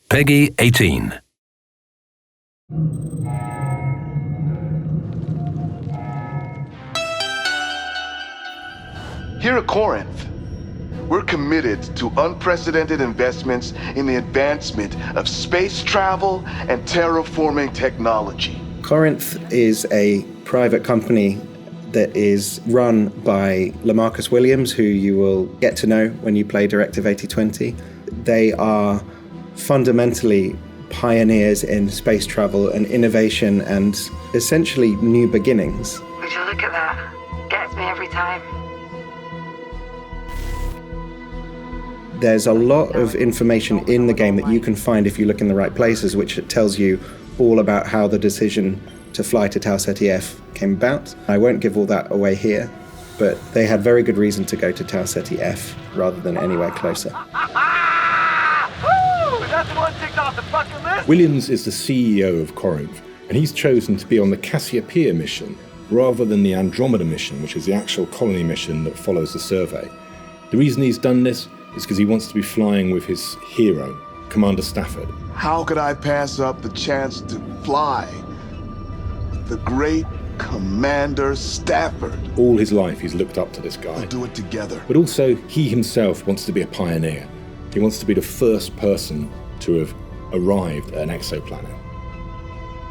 Peggy 18. Here at Corinth, we're committed to unprecedented investments in the advancement of space travel and terraforming technology. Corinth is a private company that is run by Lamarcus Williams, who you will get to know when you play Directive 8020. They are fundamentally pioneers in space travel and innovation and essentially new beginnings. Would you look at that? Gets me every time. There's a lot of information in the game that you can find if you look in the right places, which tells you all about how the decision to fly to Tau Ceti F came about. I won't give all that away here, but they had very good reason to go to Tau Ceti F rather than anywhere closer. Williams is the CEO of Corinth, and he's chosen to be on the Cassiopeia mission rather than the Andromeda mission, which is the actual colony mission that follows the survey. The reason he's done this is because he wants to be flying with his hero, Commander Stafford. How could I pass up the chance to fly with the great Commander Stafford? All his life he's looked up to this guy. We'll do it together. But also, he himself wants to be a pioneer. He wants to be the first person to have arrived at an exoplanet.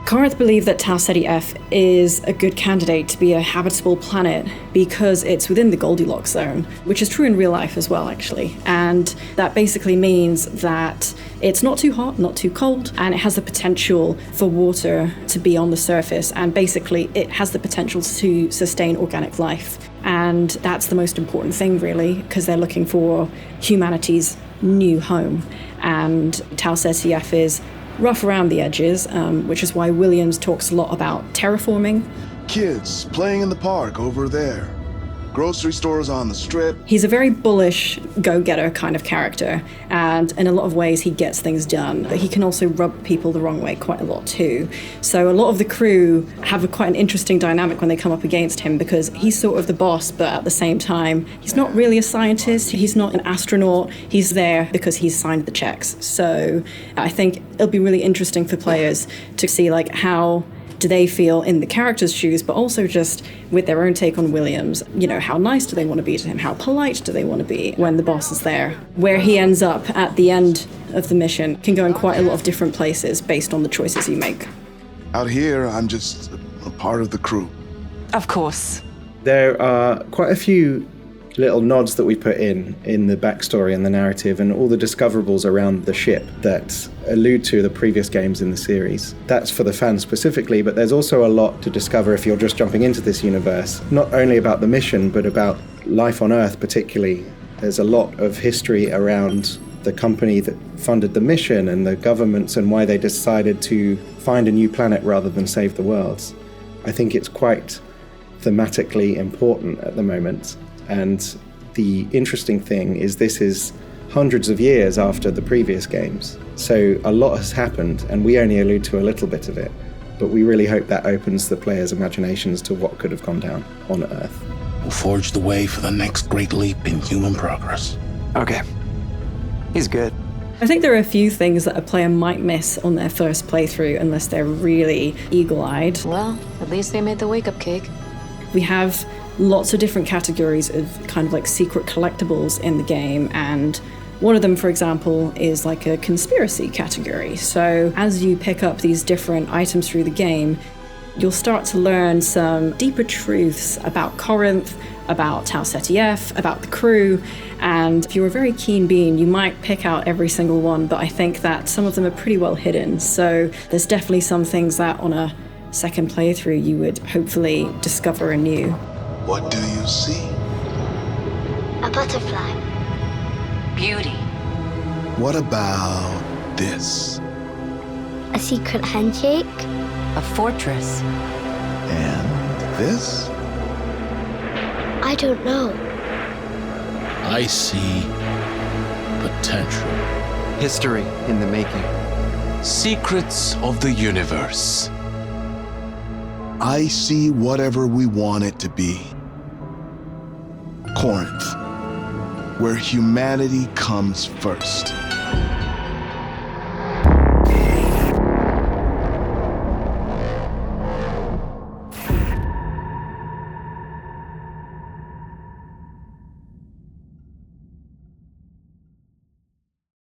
Corinth believe that Tau Ceti F is a good candidate to be a habitable planet because it's within the Goldilocks zone, which is true in real life as well, actually. And that basically means that it's not too hot, not too cold, and it has the potential for water to be on the surface, and basically it has the potential to sustain organic life. And that's the most important thing, really, because they're looking for humanity's new home. And Tau Ceti F is rough around the edges, which is why Williams talks a lot about terraforming. Kids playing in the park over there. Grocery stores on the strip. He's a very bullish, go-getter kind of character, and in a lot of ways he gets things done, but he can also rub people the wrong way quite a lot too. So a lot of the crew have quite an interesting dynamic when they come up against him, because he's sort of the boss, but at the same time, he's not really a scientist, he's not an astronaut, he's there because he's signed the checks. So I think it'll be really interesting for players to see like how do they feel in the character's shoes, but also just with their own take on Williams. You know, how nice do they want to be to him? How polite do they want to be when the boss is there? Where he ends up at the end of the mission can go in quite a lot of different places based on the choices you make. Out here, I'm just a part of the crew. Of course. There are quite a few little nods that we put in the backstory and the narrative and all the discoverables around the ship that allude to the previous games in the series. That's for the fans specifically, but there's also a lot to discover if you're just jumping into this universe, not only about the mission, but about life on Earth particularly. There's a lot of history around the company that funded the mission and the governments and why they decided to find a new planet rather than save the world. I think it's quite thematically important at the moment. And the interesting thing is this is hundreds of years after the previous games. So a lot has happened, and we only allude to a little bit of it. But we really hope that opens the players' imaginations to what could have gone down on Earth. We'll forge the way for the next great leap in human progress. Okay. He's good. I think there are a few things that a player might miss on their first playthrough unless they're really eagle-eyed. Well, at least they made the wake-up cake. We have lots of different categories of kind of like secret collectibles in the game, and one of them, for example, is like a conspiracy category. So as you pick up these different items through the game, you'll start to learn some deeper truths about Corinth, about Tau Ceti F, about the crew, and if you're a very keen bean, you might pick out every single one, but I think that some of them are pretty well hidden. So there's definitely some things that on a second playthrough you would hopefully discover anew. What do you see? A butterfly. Beauty. What about this? A secret handshake. A fortress. And this? I don't know. I see potential. History in the making. Secrets of the universe. I see whatever we want it to be. Corinth, where humanity comes first.